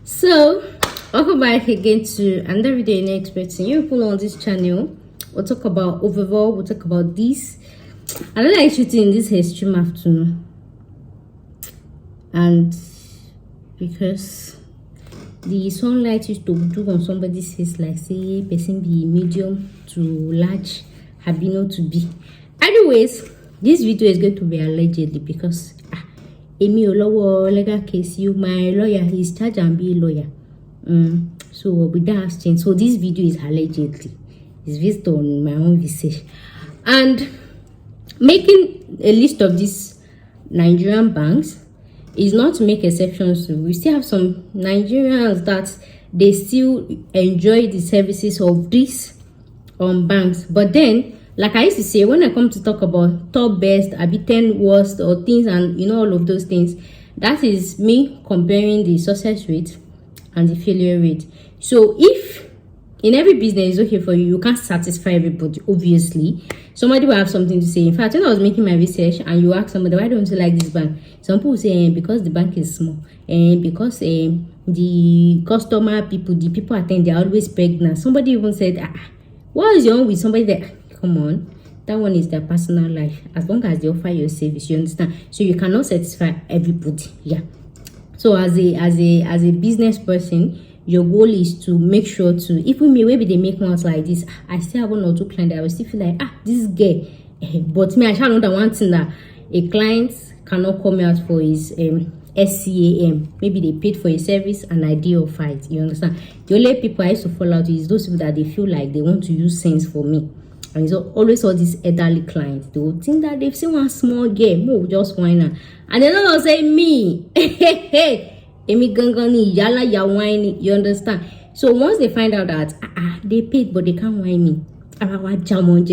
So, welcome back again to another video in expecting you people on this channel. We'll talk about overall, we'll talk about this. I don't like shooting in this extreme afternoon, and because the sunlight used to do on somebody's face, like say person be medium to large, habino to be. Anyways, this video is going to be allegedly because Emi Olowo legal case, you my lawyer, he's charged and be a lawyer. So with that change, so this video is allegedly. It's based on my own research. And making a list of these Nigerian banks is not to make exceptions. We still have some Nigerians that they still enjoy the services of these banks. But then, like I used to say, when I come to talk about top best, I be 10 worst or things and all of those things, that is me comparing the success rate and the failure rate. So if in every business is okay for you, you can't satisfy everybody, obviously. Somebody will have something to say. In fact, when I was making my research and you ask somebody, why don't you like this bank? Some people say, because the bank is small, and because the customer people, the people attend, they're always pregnant. Somebody even said, what is wrong with somebody that, come on, that one is their personal life. As long as they offer your service, you understand? So you cannot satisfy everybody. Yeah. So as a business person, your goal is to make sure to, even me, maybe they make ones like this, I still have one or two clients that I will still feel like, this girl. But me, I shall know that one thing, that a client cannot come out for his SCAM. Maybe they paid for a service and I did or fight. You understand? The only people I used to fall out is those people that they feel like they want to use sense for me. And it's always all these elderly clients. They will think that they've seen one small girl, just whine her. And they don't say me. Emi gangani yala ya whiny. You understand? So once they find out that they paid but they can't whine me,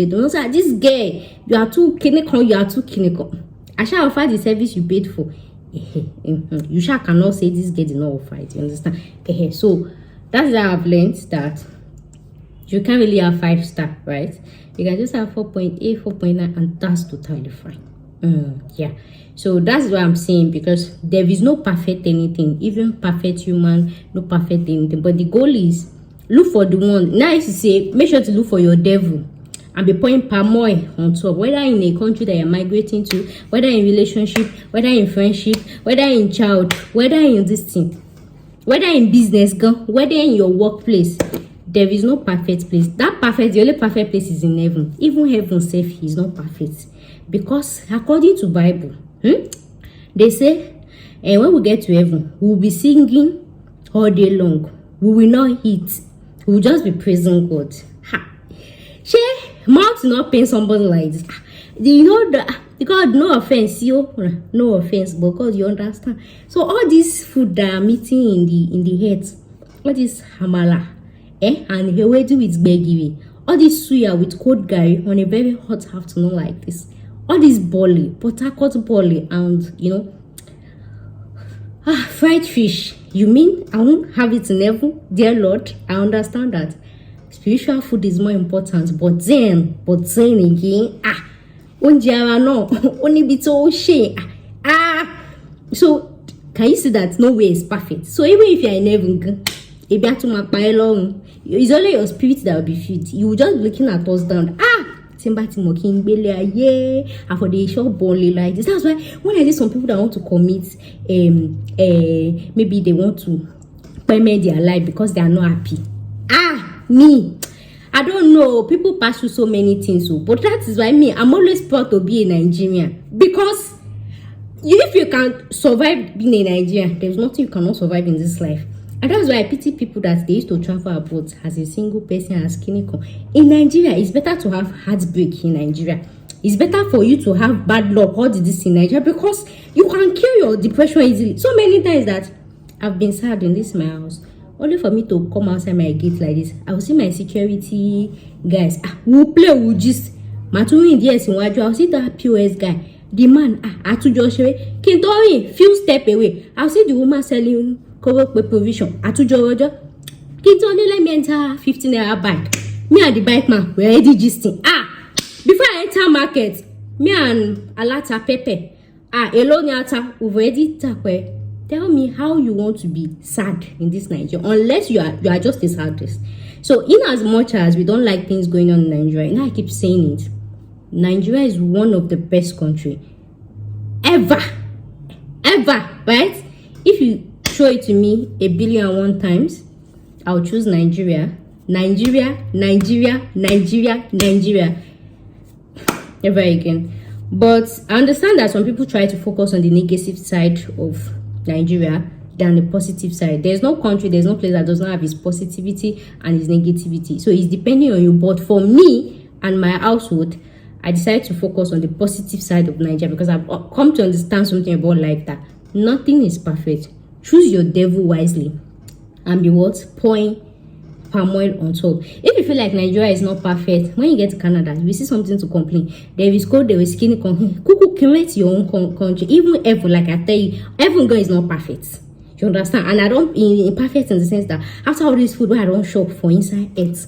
don't say this girl, you are too clinical. I shall offer the service you paid for. You shall cannot say this girl did not offer it. You understand? So that's how I've learned that you can't really have 5-star, right? You can just have 4.8, 4.9, and that's totally fine. Yeah. So that's what I'm saying, because there is no perfect anything, even perfect human, no perfect anything. But the goal is look for the one. Now I used to say, make sure to look for your devil and be pouring palm oil on top. Whether in a country that you're migrating to, whether in relationship, whether in friendship, whether in child, whether in this thing, whether in business, whether in your workplace. There is no perfect place. The only perfect place is in heaven. Even heaven self is not perfect, because according to Bible, they say, and when we get to heaven, we will be singing all day long. We will not eat. We will just be praising God. She mouth not paying somebody like this. You know that God, no offense, no offense, but God, you understand. So all this food that I'm eating in the head, all this hamala, and here we do with begiri, all this suya with cold gari on a very hot afternoon like this, all this bolly, potakot bolly, and fried fish. You mean I won't have it in heaven? Dear Lord, I understand that spiritual food is more important, but then again, only bit so shame. So can you see that no way is perfect? So even if you're in heaven, it's only your spirit that will be fit. You will just be looking at us down. Somebody mocking Bele, and for the short bally like this. That's why when I see some people that want to commit, maybe they want to permit their life because they are not happy. Me, I don't know. People pass through so many things, but that is why I'm always proud to be a Nigerian, because if you can survive being a Nigerian, there's nothing you cannot survive in this life. And that's why I pity people that they used to travel abroad as a single person, as clinical. In Nigeria, it's better to have heartbreak in Nigeria. It's better for you to have bad luck, all this in Nigeria, because you can kill your depression easily. So many times that I've been sad in this my house, only for me to come outside my gate like this. I will see my security guys. We'll play, we'll just. I'll see that POS guy. The man, few step away. I'll see the woman selling cover provision. Kids only let me enter 15 naira bike. Me and the bike man, we're already gisting. Before I enter market, me and Alata Pepe, alone yata, we've already Tell me how you want to be sad in this Nigeria, unless you are just a sadist. So in as much as we don't like things going on in Nigeria, and I keep saying it, Nigeria is one of the best country ever, right? If you show it to me 1,000,000,001 times, I'll choose Nigeria. Never again. But I understand that some people try to focus on the negative side of Nigeria than the positive side. There's no country, there's no place that does not have its positivity and its negativity. So it's depending on you. But for me and my household, I decided to focus on the positive side of Nigeria because I've come to understand something about life, that nothing is perfect. Choose your devil wisely and be what? Pouring palm oil on top. If you feel like Nigeria is not perfect, when you get to Canada, you will see something to complain. There is cold, there is skinny complain. Cuckoo, create your own country. Even heaven, like I tell you, heaven God is not perfect. You understand? And I don't imperfect in the sense that after all this food where I don't shop for inside it,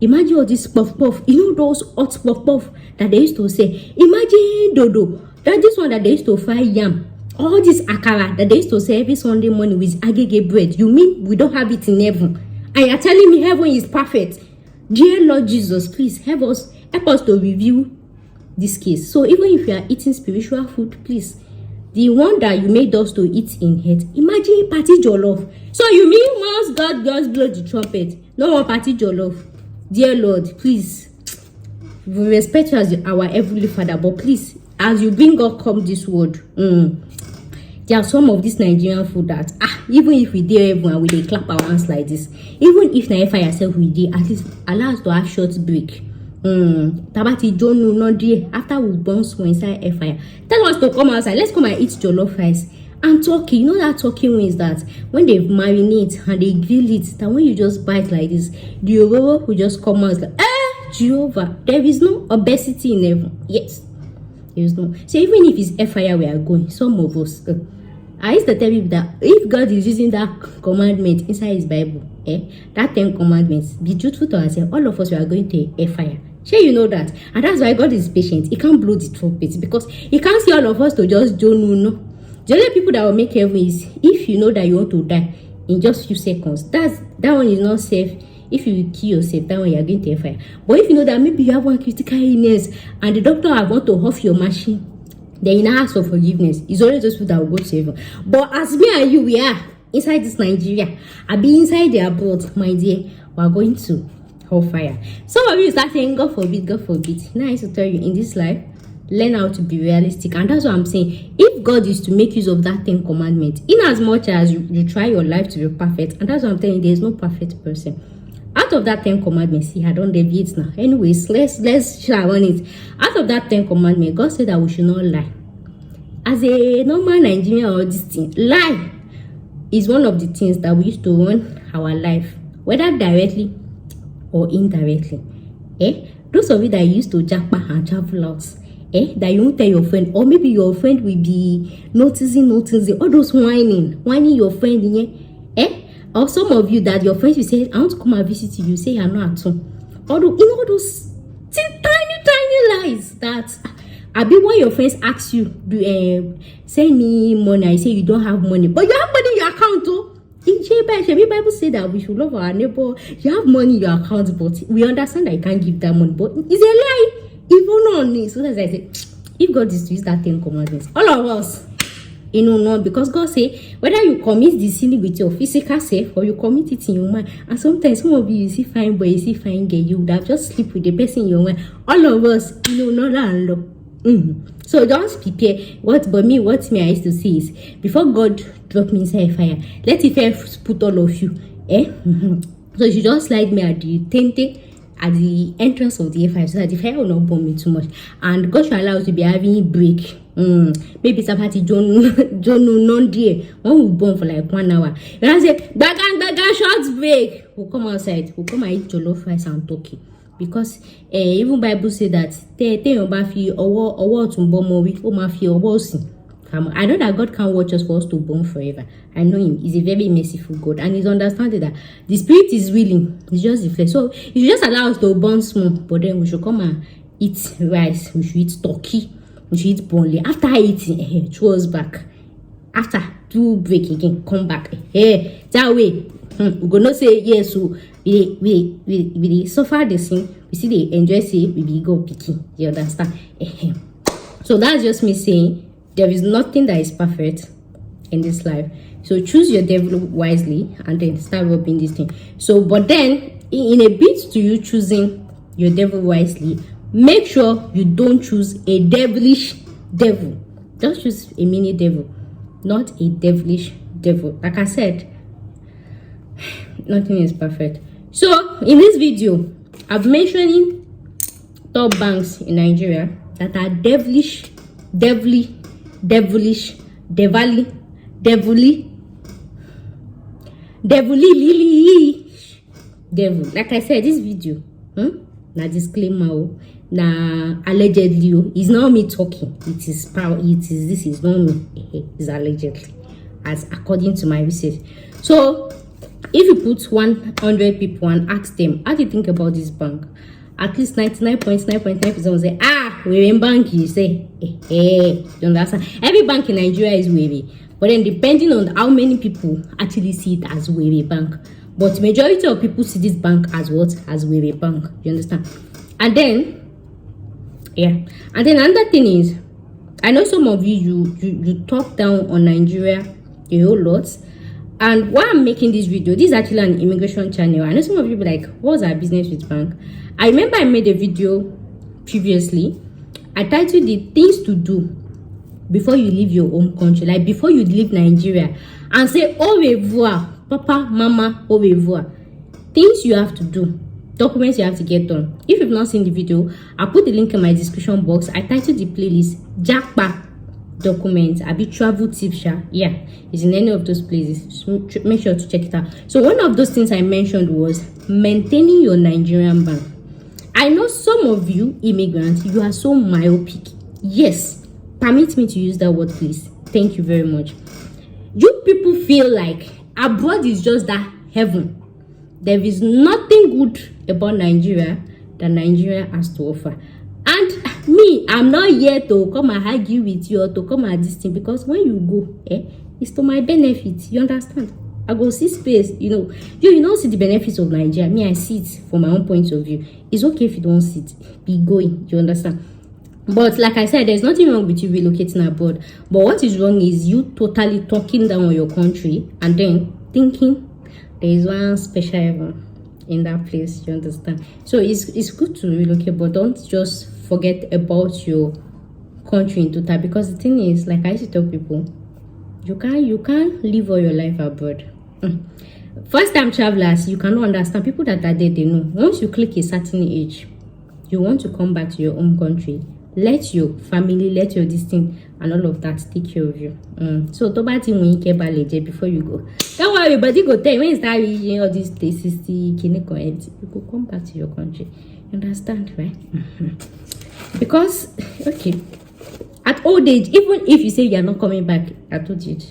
imagine all this puff, you know those hot puff that they used to say. Imagine dodo, that this one that they used to fry yam. All this akara that they used to say every Sunday morning with agege bread. You mean we don't have it in heaven? And you're telling me heaven is perfect? Dear Lord Jesus, please help us to review this case. So even if you are eating spiritual food, please, the one that you made us to eat in head, imagine party jollof. So you mean once God just blow the trumpet, no one party jollof? Dear Lord, please, we respect you as our heavenly Father, but please, as you bring God come this world, there are some of this Nigerian food that even if we did everyone, we dey clap our hands like this. Even if na fire yourself we did, at least allow us to have short break. Tabati don't know dear. After we burn small inside air fire, tell us to come outside. Let's come and eat jollof rice and turkey. You know that turkey wings that when they marinate and they grill it, that when you just bite like this, the aroma will just come out like Jehovah. There is no obesity in heaven. Yes, there is no. So even if it's air fire we are going, some of us. I used to tell people that if God is using that commandment inside his Bible, that 10 commandments, be truthful to ourselves, all of us we are going to a fire. Sure, you know that. And that's why God is patient. He can't blow the trumpet because he can't see all of us to just don't know. The only people that will make heaven is if you know that you want to die in just few seconds. That one is not safe. If you kill yourself, that one you are going to a fire. But if you know that maybe you have one critical illness and the doctor want to off your machine, then you now ask for forgiveness. It's only those people that will go to heaven. But as me and you, we are inside this Nigeria. I be inside the abroad, my dear. We are going to hellfire. Some of you start saying, God forbid, God forbid. Now I used to tell you, in this life, learn how to be realistic. And that's what I'm saying. If God is to make use of that 10 commandments, in as much as you try your life to be perfect, and that's what I'm telling you, there is no perfect person. Out of that 10 commandments, see, I don't deviate now. Anyways, let's share on it. Out of that 10 commandments, God said that we should not lie. As a normal Nigerian or this thing, lie is one of the things that we used to run our life, whether directly or indirectly. Those of you that used to jackpot and travel out, that you won't tell your friend, or maybe your friend will be noticing, all those whining your friend, or some of you that your friends will say, I want to come and visit you, you say you're not at home. Although, you know those tiny lies that, I be when your friends ask you, send me money, I say you don't have money, but you have money in your account, oh. In Bible say that we should love our neighbor. You have money in your account, but we understand that you can't give that money, but it's a lie. Even on it. So that's why I say, if God is to use that 10 commandments, all of us, not because God say whether you commit the sin with your physical self or you commit it in your mind. And sometimes some of you see fine boy, you see fine girl, you would have just sleep with the person in your mind. All of us, not that. So just prepare. What me I used to say is, before God drop me inside fire, let it first put all of you. So you just slide me at the tenting at the entrance of the fire, so that the fire will not burn me too much, and God should allow us to be having a break. Maybe it's a party non dear. One will burn for like 1 hour. When I say bagan short break, we'll come outside, we'll come and eat jollof rice and turkey. Because even Bible say that I know that God can't watch us for us to burn forever. I know him. He's a very merciful God, and he's understanding that the spirit is willing, it's just the flesh. So he should just allow us to burn small, but then we should come and eat rice, we should eat turkey, we should eat bonle. After eating, throw us back. After do break again, come back. Hey, that way, we gonna say yes. So we suffer the same. We see they enjoy say we be go picking. You understand? So that's just me saying there is nothing that is perfect in this life. So choose your devil wisely and then start rubbing this thing. So, but then in a bit to you choosing your devil wisely, make sure you don't choose a devilish devil. Just choose a mini devil, not a devilish devil. Like I said, nothing is perfect. So in this video, I'm mentioning top banks in Nigeria that are devilish, devilly, devilish, devilly, devil. Like I said, this video, na disclaimer, na allegedly, it's not me talking. It is power. This is not me. It's allegedly, as according to my research. So if you put 100 people and ask them how do you think about this bank, at least 99.9% will say, we're in bank. You say, you understand? Every bank in Nigeria is wavy, but then depending on how many people actually see it as wavy bank, but majority of people see this bank as what? As wavy bank. You understand? And then another thing is, I know some of you talk down on Nigeria a whole lot. And why I'm making this video, this is actually an immigration channel. I know some of you be like, what's our business with bank? I remember I made a video previously. I titled it things to do before you leave your home country, like before you leave Nigeria and say au revoir, papa, mama, au revoir. Things you have to do, documents you have to get done. If you've not seen the video, I'll put the link in my description box. I titled the playlist Jackpot Documents, Abi travel tips. It's in any of those places. So make sure to check it out. So one of those things I mentioned was maintaining your Nigerian bank. I know some of you immigrants, you are so myopic. Yes, permit me to use that word, please. Thank you very much. You people feel like abroad is just that heaven. There is nothing good about Nigeria that Nigeria has to offer. And me, I'm not here to come and argue with you or to come and this thing, because when you go, it's to my benefit. You understand? I go see space, you don't see the benefits of Nigeria. Me, I see it from my own point of view. It's okay if you don't see it. Be going. You understand? But like I said, there's nothing wrong with you relocating abroad. But what is wrong is you totally talking down on your country and then thinking there is one special heaven in that place. You understand? So it's good to relocate, but don't just forget about your country in total, because the thing is, like I used to tell people, you can't live all your life abroad. First time travelers, you cannot understand. People that are there, they know once you click a certain age, you want to come back to your home country. Let your family, let your distinct and all of that take care of you. So to bad thing when you care about before you go. Don't worry, everybody go tell you when you start reading all these places, you go come back to your country. You understand, right? Because okay, at old age, even if you say you are not coming back at old age,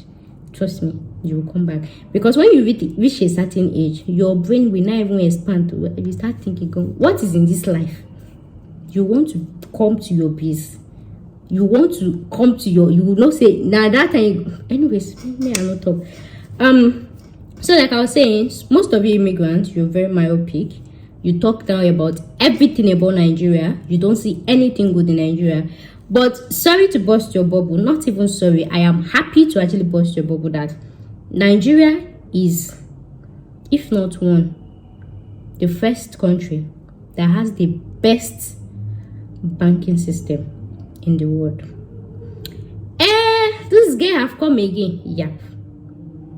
trust me, you will come back. Because when you reach a certain age, your brain will not even expand to you start thinking, what is in this life? You want to come to your base. You want to come to your, you will not say now that time. Anyways, me I not talk. So like I was saying, most of you immigrants, you're very myopic. You talk down about everything about Nigeria. You don't see anything good in Nigeria. But sorry to burst your bubble. Not even sorry. I am happy to actually burst your bubble that Nigeria is, if not the first country that has the best banking system in the world. This guy have come again. Yep.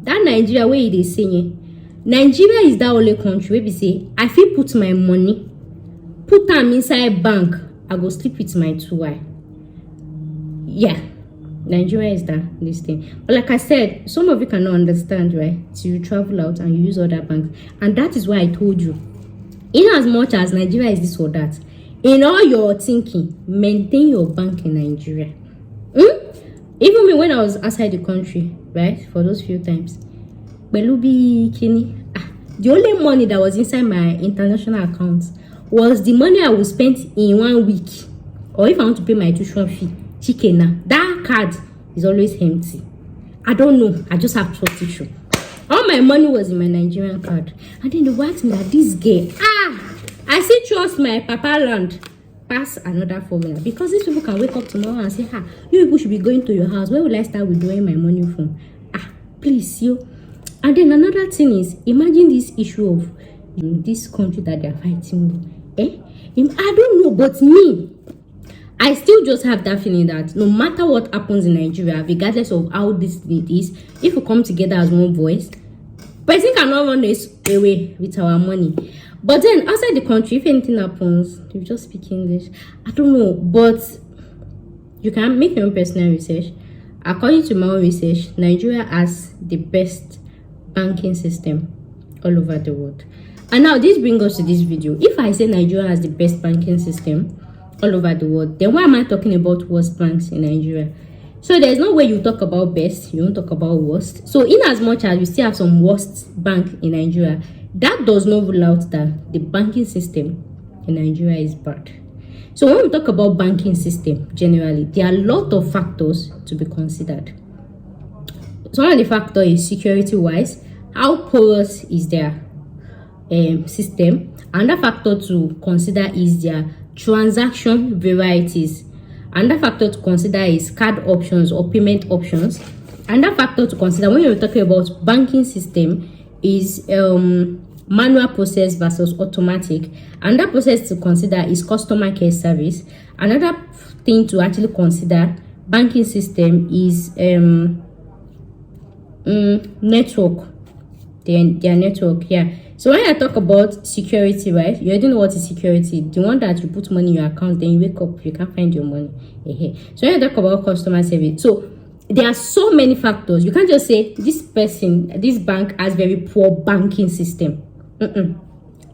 That Nigeria where they saying Nigeria is that only country where we say I feel put my money, put them inside bank, I go sleep with my 2 eye. Yeah, Nigeria is that this thing. But like I said, some of you cannot understand, right? So you travel out and you use other banks, and that is why I told you, in as much as Nigeria is this or that, in all your thinking, maintain your bank in Nigeria. Even me, when I was outside the country, right, for those few times, Belubi Kini, the only money that was inside my international account was the money I would spend in 1 week, or if I want to pay my tuition fee. Chicken, that card is always empty. I don't know. I just have trust issue. All my money was in my Nigerian card. And then they asked me that this girl, I still trust my papa land pass another formula. Because these people can wake up tomorrow and say, you people should be going to your house. Where will I start withdrawing my money from? Please, you. And then another thing is, imagine this issue of this country that they're fighting with. I don't know, but me, I still just have that feeling that no matter what happens in Nigeria, regardless of how this it is, if we come together as one voice, person cannot run this away with our money. But then outside the country, if anything happens, you just speak English. I don't know, but you can make your own personal research. According to my own research, Nigeria has the best banking system all over the world. And now this brings us to this video. If I say Nigeria has the best banking system all over the world, then why am I talking about worst banks in Nigeria? So there's no way you talk about best, you don't talk about worst. So in as much as we still have some worst bank in Nigeria, that does not rule out that the banking system in Nigeria is bad. So when we talk about banking system generally, there are a lot of factors to be considered. So one of the factors is security wise, how porous is their system. Another factor to consider is their transaction varieties. Another factor to consider is card options or payment options. Another factor to consider when you're talking about banking system is manual process versus automatic. Another process to consider is customer care service. Another thing to actually consider banking system is network, their network. So when I talk about security, right, you already know what is security. The one that you put money in your account, then you wake up, you can't find your money. So when I talk about customer service, so there are so many factors. You can't just say this bank has very poor banking system.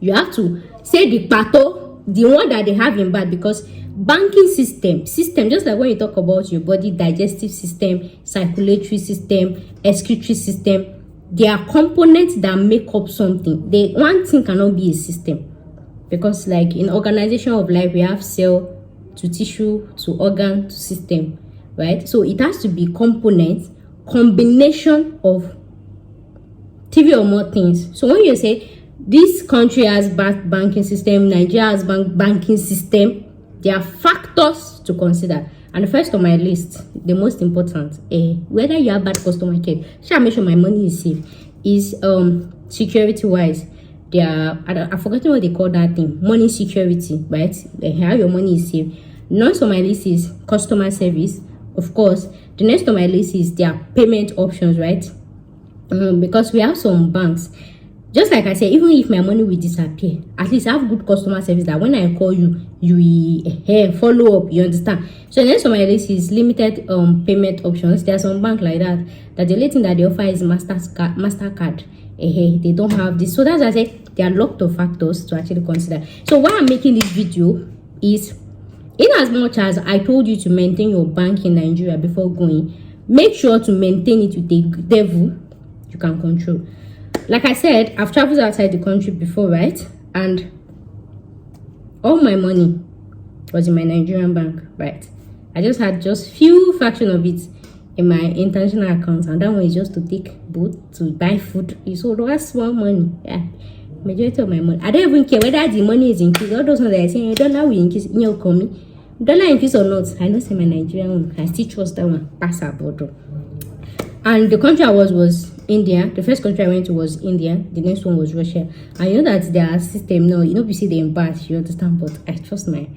You have to say the one that they have in bad, because banking system, just like when you talk about your body, digestive system, circulatory system, excretory system, there are components that make up something. One thing cannot be a system, because like in organization of life, we have cell to tissue to organ to system, right? So it has to be components, combination of three or more things. So when you say this country has bad banking system, Nigeria has banking system, there are factors to consider. And the first on my list, the most important, whether you have bad customer care, shall I make sure my money is safe, is security wise. I forgot what they call that thing, money security, right? How your money is safe. Next on my list is customer service, of course. The next on my list is their payment options, right? Because we have some banks, just like I said, even if my money will disappear, at least I have good customer service that when I call you, you will follow up, you understand? So the next on my list is limited payment options. There are some banks like that the only thing that they offer is MasterCard. They don't have this. So that's why I say there are a lot of factors to actually consider. So why I'm making this video is, in as much as I told you to maintain your bank in Nigeria before going, make sure to maintain it with the devil you can control. Like I said, I've traveled outside the country before, right? And all my money was in my Nigerian bank, right? I just had few fraction of it in my international account, and that one is just to take boat to buy food. So that's small money. Majority of my money, I don't even care whether the money is increased. All those ones that are saying dollar will increase in your coming, dollar increase or not, I don't say my Nigerian one. I still trust that one. Pass a border. And the country I was India. The first country I went to was India. The next one was Russia. And you know that their system now, you see them bad, you understand, but I trust my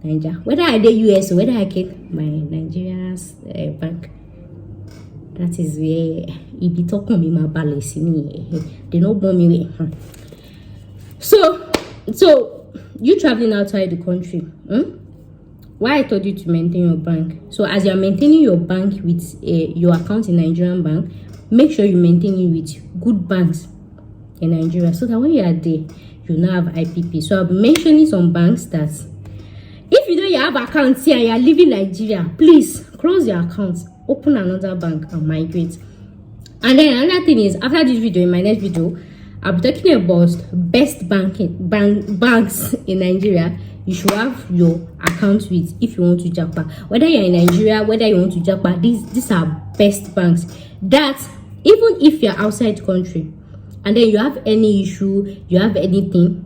Nigeria. Whether I did US or whether I get my Nigeria's bank, that is where it be talking me my balance. They don't bomb me. So you traveling outside the country, why I told you to maintain your bank. So as you're maintaining your bank with your account in Nigerian bank, make sure you maintain it with good banks in Nigeria, so that when you are there, you now have IPP. So I'll be mentioning some banks that if you don't have accounts here and you are leaving Nigeria, please close your account, open another bank and migrate. And then another thing is, after this video, in my next video, I'll be talking about best banks in Nigeria you should have your account with if you want to japa. Whether you're in Nigeria, whether you want to japa, these are best banks. that even if you're outside the country and then you have any issue, you have anything,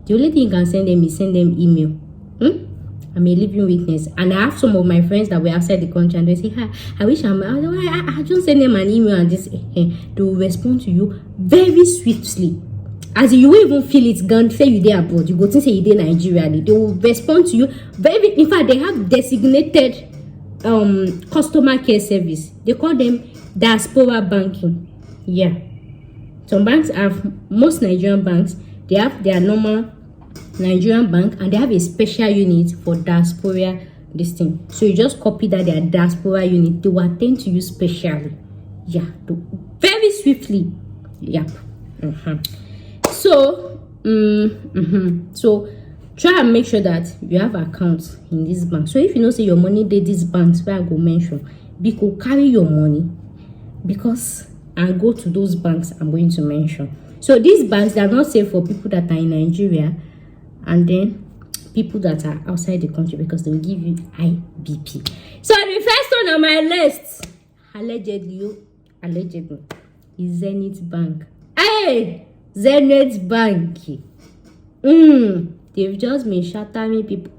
the only thing you can send them is send them email. I'm a living witness, and I have some of my friends that were outside the country, and they say, "Hi, I wish I just send them an email, and this they will respond to you very swiftly. As you won't even feel it gone. Say you there abroad, you go to say you there Nigeria, they will respond to you very. In fact, they have designated customer care service. They call them diaspora banking. Yeah, some banks have, most Nigerian banks, they have their normal Nigerian bank, and they have a special unit for diaspora this thing. So you just copy that their diaspora unit, they will attend to you specially. Yeah, very swiftly. Yeah. So so try and make sure that you have accounts in this bank. So if you know say your money did this banks where I go mention, because carry your money, because I go to those banks I'm going to mention. So these banks, they are not safe for people that are in Nigeria and then people that are outside the country, because they will give you IBP. So the first one on my list, allegedly, is Zenith Bank. Hey, Zenith Bank. They've just been shattering people.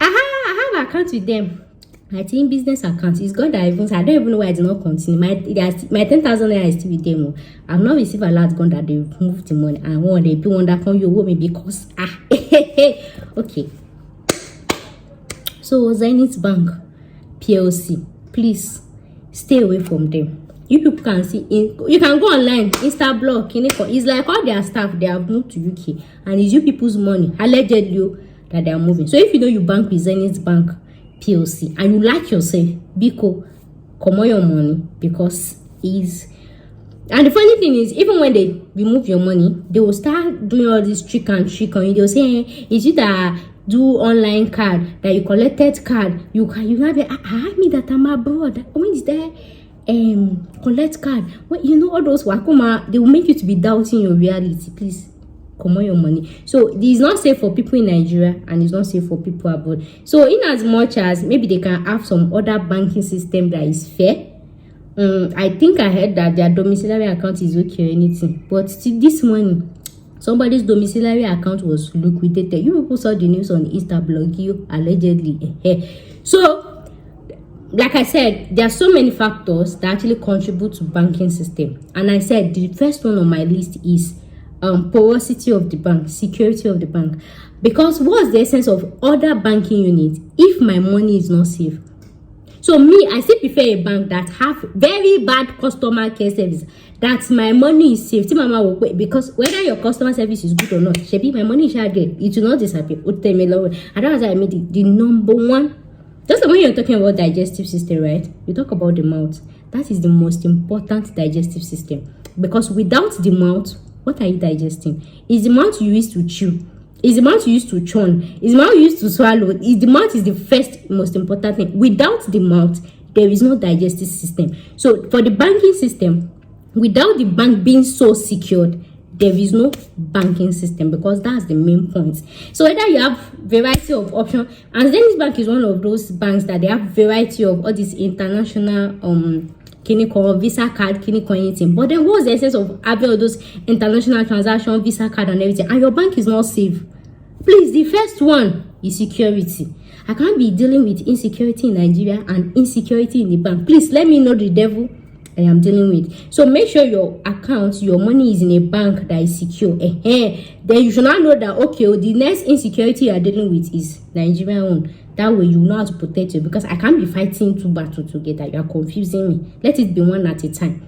I have account with them. I think business account is God that I don't even know why I did not continue. My 10,000 naira is still with them. I've not received a lot gone that they've moved the money. I want they be one that can you me because okay. So Zenith Bank PLC, please stay away from them. You people can see you can go online, Insta blog, it's like all their staff, they have moved to UK, and it's you people's money allegedly that they are moving. So if you know you bank with Zenith Bank PLC and you like yourself, Biko, come on your money, because is. And the funny thing is, even when they remove your money, they will start doing all this trick on you. They'll say, is it that do online card that you collected card? You have me that I'm abroad. When is there collect card? Well, you know all those wakuma, they will make you to be doubting your reality. Please come on your money. So it is not safe for people in Nigeria, and it's not safe for people abroad. So in as much as maybe they can have some other banking system that is fair, I think I heard that their domiciliary account is okay or anything, but still this morning somebody's domiciliary account was liquidated. You people saw the news on Insta blog, you allegedly. So like I said, there are so many factors that actually contribute to banking system, and I said the first one on my list is porosity of the bank, security of the bank. Because what's the essence of other banking units if my money is not safe? So me, I still prefer a bank that have very bad customer care service, that my money is safe. Mama will wait, because whether your customer service is good or not, shebi my money is there, it will not disappear. And that was why I made it the number one. Just like when you're talking about digestive system, right? You talk about the mouth. That is the most important digestive system, because without the mouth, what are you digesting? Is the mouth you use to chew? Is the mouth you use to churn? Is the mouth you use to swallow? Is the mouth is the first most important thing. Without the mouth, there is no digestive system. So for the banking system, without the bank being so secured, there is no banking system, because that's the main point. So whether you have variety of options, and Zenith Bank is one of those banks that they have variety of all these international Visa card, anything. But then what's the essence of having all those international transaction, Visa card and everything, and your bank is not safe? Please, the first one is security. I can't be dealing with insecurity in Nigeria and insecurity in the bank. Please let me know the devil I am dealing with. So make sure your account, your money is in a bank that is secure. Then you should not know that okay, the next insecurity you are dealing with is Nigerian own. That way you know how to protect you, because I can't be fighting two battles together. You are confusing me. Let it be one at a time.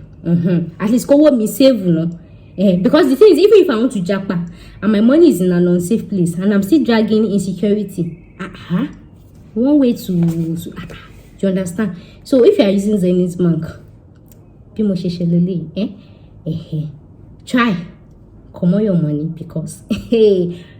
At least go with me save, you know. Because the thing is, even if I want to japa and my money is in an unsafe place and I'm still dragging insecurity, one way to you understand? So if you are using Zenith Bank, try come on your money, because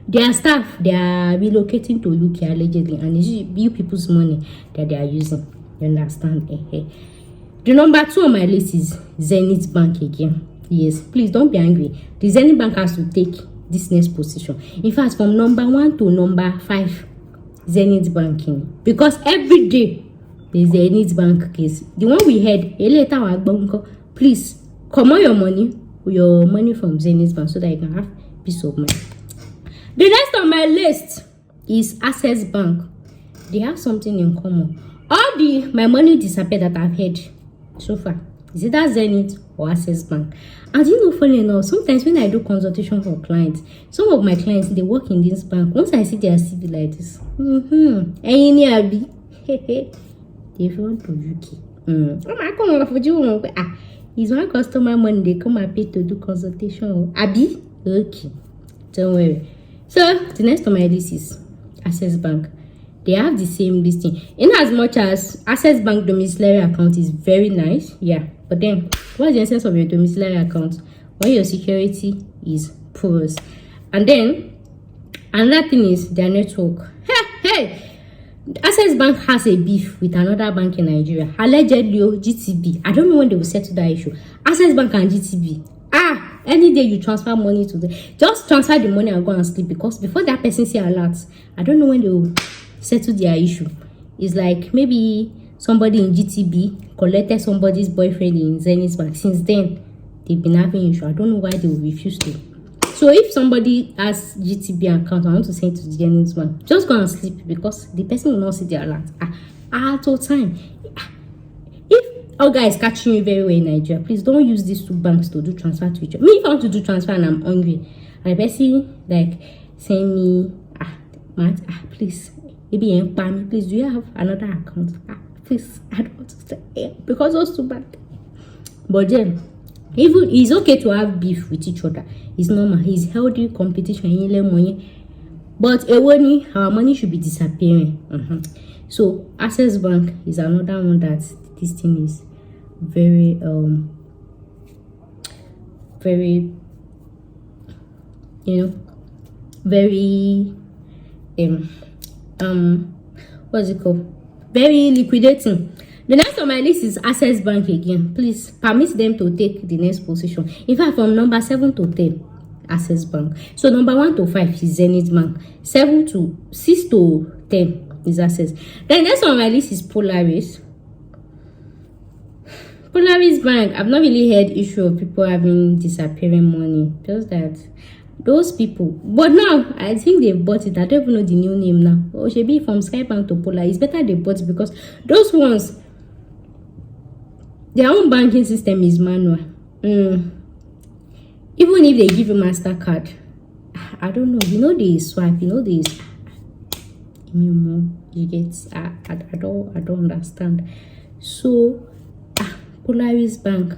their staff, they are relocating to UK allegedly, and it's you people's money that they are using. You understand? The number 2 on my list is Zenith Bank again. Yes, please don't be angry. The Zenith Bank has to take this next position. In fact, from number 1 to number 5, Zenith Banking, because every day there's the Zenith Bank case. The one we had, later, please come on your money from Zenith Bank so that you can have peace of mind. The next on my list is Access Bank. They have something in common. All my money disappeared that I've had so far. Is it that Zenith or Access Bank? And you know, funny enough, sometimes when I do consultation for clients, some of my clients, they work in this bank. Once I see their CV like this, if you want to UK, oh my God, it's one customer money they come and pay to do consultation. Abi, okay, don't worry. So the next on my list is Access Bank. They have the same listing. In as much as Access Bank domiciliary account is very nice, yeah. But then, what's the essence of your domiciliary account when your security is porous? And then, another thing is their network. Hey! Access Bank has a beef with another bank in Nigeria. Allegedly, GTB. I don't know when they will settle that issue. Access Bank and GTB. Any day you transfer money to them, just transfer the money and go and sleep, because before that person see alerts, I don't know when they will settle their issue. It's like maybe somebody in GTB collected somebody's boyfriend in Zenith Bank. Since then, they've been having issue. I don't know why they will refuse to. So if somebody has GTB account, I want to send to the Zenith Bank, just go and sleep, because the person will not see the alert at all time. If all guys catching you very well in Nigeria, please don't use these two banks to do transfer to each other. Me, if I want to do transfer and I'm hungry, and the person like send me please, maybe please, do you have another account? Please, I don't want to say because those two banks. But then, even it's okay to have beef with each other. It's normal. It's healthy competition. But our money should be disappearing. So Access Bank is another one that this thing is very very, very what's it called? Very liquidating. The next on my list is Access Bank again. Please permit them to take the next position. In fact, from number 7 to 10, Access Bank. So number 1 to 5 is Zenith Bank. 6 to 10 is Access. Then next on my list is Polaris. Polaris Bank. I've not really heard issue of people having disappearing money. Just that those people, but now I think they've bought it. I don't even know the new name now. Or should be from Skybank to Polar. It's better they bought it, because those ones, their own banking system is manual. Even if they give you MasterCard, I don't know. They swipe. They you get. I don't understand. So Polaris Bank,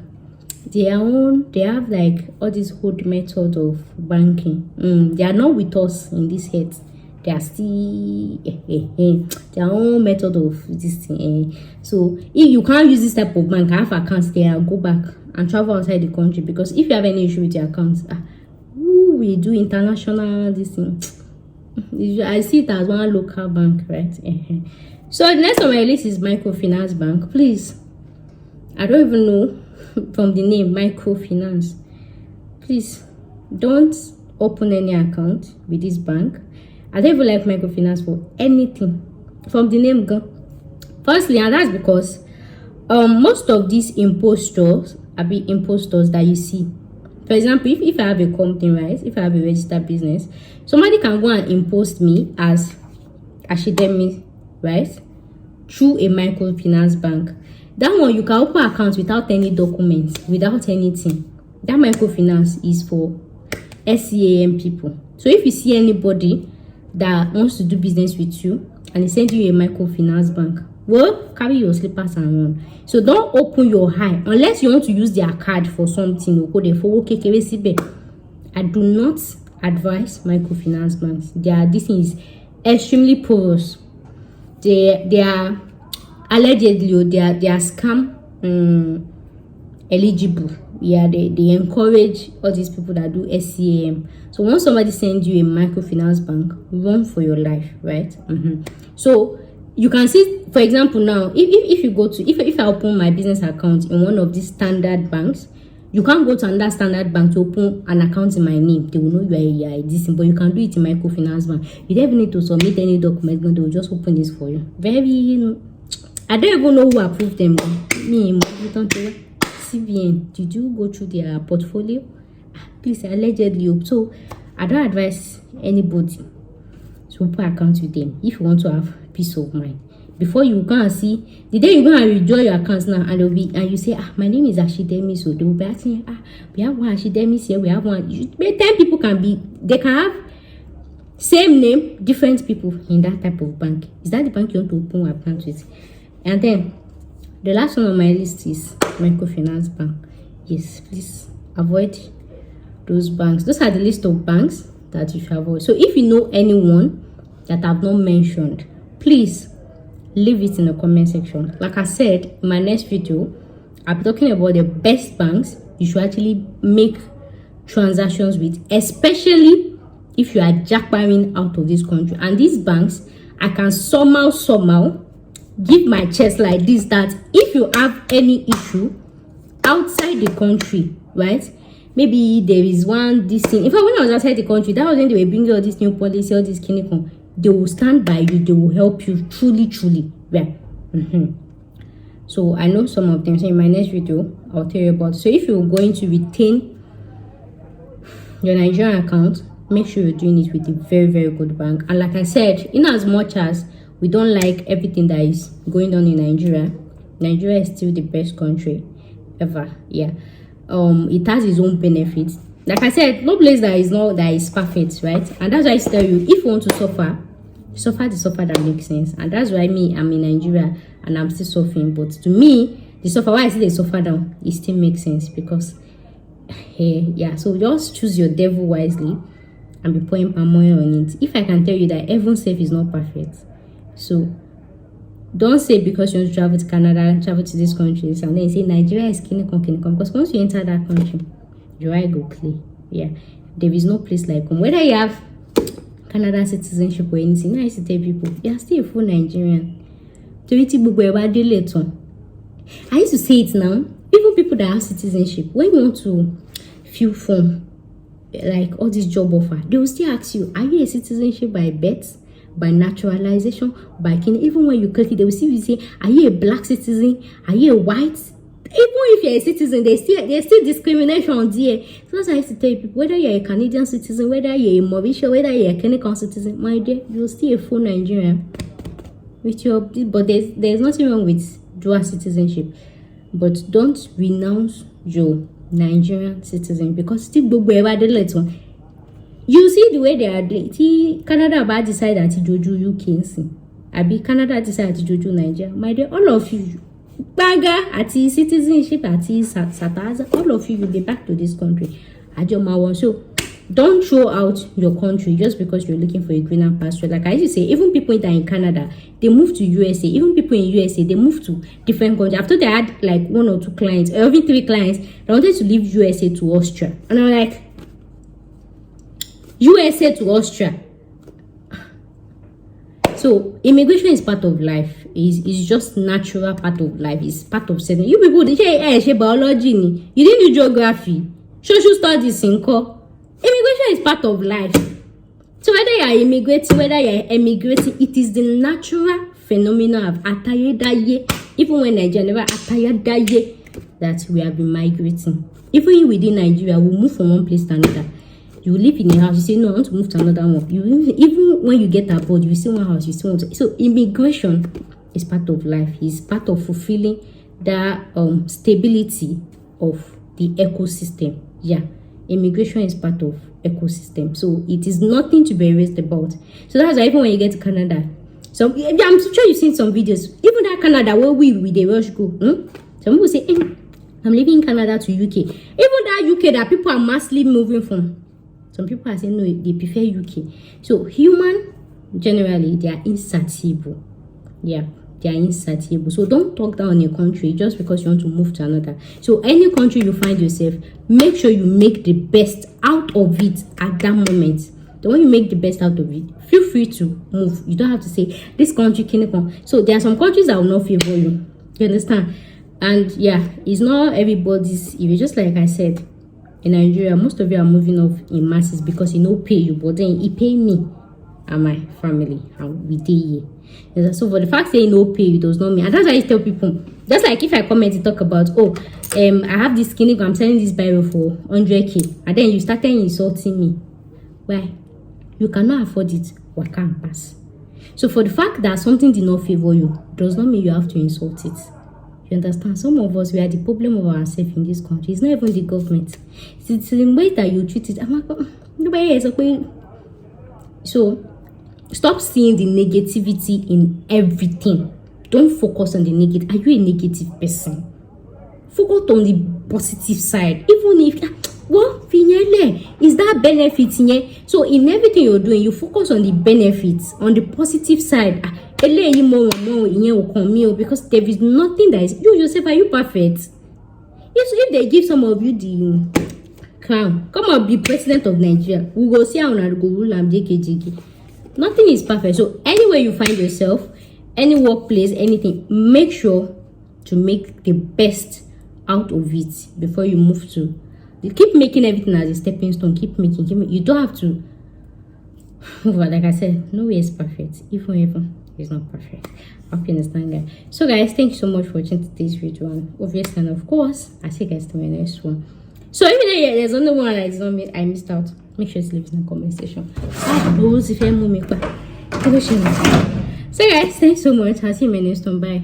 they have like all this old method of banking. They are not with us in this head. They are still their own method of this thing. So if you can't use this type of bank, have accounts there, go back and travel outside the country, because if you have any issue with your accounts, we do international this thing. I see it as one local bank, right? So the next on my list is Microfinance Bank. Please, I don't even know from the name microfinance. Please don't open any account with this bank. I don't even like microfinance for anything. From the name go. Firstly, and that's because most of these impostors that you see. For example, if I have a company, right? If I have a registered business, somebody can go and impost me as Ashidemi, right? Through a microfinance bank. That one, you can open accounts without any documents, without anything. That microfinance is for SCAM people. So if you see anybody that wants to do business with you and they send you a microfinance bank, well, carry your slippers and run. So don't open your eye unless you want to use their card for something. I do not advise microfinance banks. This thing is extremely porous. They are allegedly they are scam eligible. Yeah, they encourage all these people that do SCAM. So once somebody sends you a microfinance bank, run for your life, right? So you can see, for example, now if you go to if I open my business account in one of these standard banks, you can't go to another standard bank to open an account in my name. They will know you are this, but you can do it in microfinance bank. You don't even need to submit any document. They will just open this for you. Very I don't even know who approved them. Me, CBN, did you go through their portfolio? Please, allegedly. So I don't advise anybody to open accounts with them if you want to have peace of mind. Before you go and see, the day you go and withdraw your accounts now, and you say, my name is Ashidemi, so they will be asking, we have one Ashidemi here, we have one. 10 people they can have same name, different people in that type of bank. Is that the bank you want to open an account with? And then the last one on my list is microfinance bank. Yes, please avoid those banks. Those are the list of banks that you should avoid. So if you know anyone that I've not mentioned, please leave it in the comment section. Like I said, in my next video, I'll be talking about the best banks you should actually make transactions with, especially if you are jackpotting out of this country. And these banks, I can somehow give my chest like this, that if you have any issue outside the country, right? Maybe there is this thing. In fact, when I was outside the country, that was when they were bringing all this new policy, all this clinical. They will stand by you. They will help you truly. Yeah. So I know some of them. So in my next video, I'll tell you about. So if you're going to retain your Nigerian account, make sure you're doing it with a very good bank. And like I said, in as much as we don't like everything that is going on in Nigeria is still the best country ever. Yeah. It has its own benefits. Like I said, no place that is perfect, right? And that's why I tell you, if you want to suffer the suffer that makes sense. And that's why I'm in Nigeria and I'm still suffering. But to me, the suffer, why I say they suffer down, it still makes sense, because yeah. So just choose your devil wisely and be pouring palm oil on it. If I can tell you that heaven safe is not perfect, so don't say because you want to travel to Canada, travel to these countries, and then you say Nigeria is kinikon, because once you enter that country, your eye go clear. Yeah, there is no place like home. Whether you have Canada citizenship or anything, I used to tell people, you are still a full Nigerian. I used to say it now. Even people that have citizenship, when you want to fill form, like all this job offer, they will still ask you, are you a citizenship by birth, by naturalization, by kin? Even when you click it, they will still say, are you a black citizen? Are you a white? Even if you're a citizen, there's still discrimination there. So that's why I used to tell people, whether you're a Canadian citizen, whether you're a Mauritius, whether you're a Kenyan citizen, my dear, you're still a full Nigerian. But there's nothing wrong with dual citizenship. But don't renounce your Nigerian citizen, because still you see the way they are doing. Canada about decide that Joju UK. I be Canada decide to Joju Nigeria. My dear, all of you, Baga, ati citizenship, ati Sataza, all of you will be back to this country. So don't throw out your country just because you're looking for a greener pasture. Like I used to say, even people that are in Canada, they move to USA. Even people in USA, they move to different countries. After they had like 1 or 2 clients, or even 3 clients, they wanted to leave USA to Austria. And I'm like, USA to Austria. So immigration is part of life. Is just natural part of life. It's part of setting. You people, they say biology. You didn't do geography, social studies, immigration is part of life. So whether you are immigrating, whether you are emigrating, it is the natural phenomenon of atayedaye. Even when Nigeria never atayedaye, that we have been migrating. Even within Nigeria, we move from one place to another. You live in a house, you say, no, I want to move to another one. Even when you get abroad, you see one house, you still want to. So immigration is part of life. It's part of fulfilling the stability of the ecosystem. Yeah, immigration is part of ecosystem. So it is nothing to be erased about. So that's why even when you get to Canada, so I'm sure you've seen some videos. Even that Canada where we the rush go. Some people say, I'm leaving Canada to UK. Even that UK that people are massively moving from. Some people are saying no, they prefer UK. So human generally, they are insatiable. Yeah, they are insatiable. So don't talk down on a country just because you want to move to another. So any country you find yourself, make sure you make the best out of it at that moment. The when you make the best out of it, feel free to move. You don't have to say this country can't come. So there are some countries that will not favor you. You understand? And yeah, it's not everybody's. If you just like I said, in Nigeria, most of you are moving off in masses because it no pay you, but then it pay me and my family, and we did here. So for the fact saying no pay does not mean, and that's why I tell people, just like if I comment to talk about, oh, I have this clinic, I'm selling this Bible for 100k, and then you started insulting me. Why? You cannot afford it. What can't pass? So for the fact that something did not favor you does not mean you have to insult it. You understand? Some of us, we are the problem of ourselves in this country. It's not even the government. It's the way that you treat it. Nobody is okay. So stop seeing the negativity in everything. Don't focus on the negative. Are you a negative person? Focus on the positive side. Even if what is that benefit in here? So in everything you're doing, you focus on the benefits, on the positive side. Because there is nothing that is, you yourself, are you perfect? If they give some of you the crown, come and be president of Nigeria, we will see how go rule and JKJK. Nothing is perfect. So anywhere you find yourself, any workplace, anything, make sure to make the best out of it before you move to. You keep making everything as a stepping stone. Keep making. You don't have to. Like I said, nowhere is perfect. Even it's not perfect. I hope you understand that. So guys, thank you so much for watching today's video, and obviously, and of course, I'll see you guys to my next one. So if there's only one that is not me, I missed out, make sure to leave it in the comment section. So guys, thanks so much. I'll see you in my next one. Bye.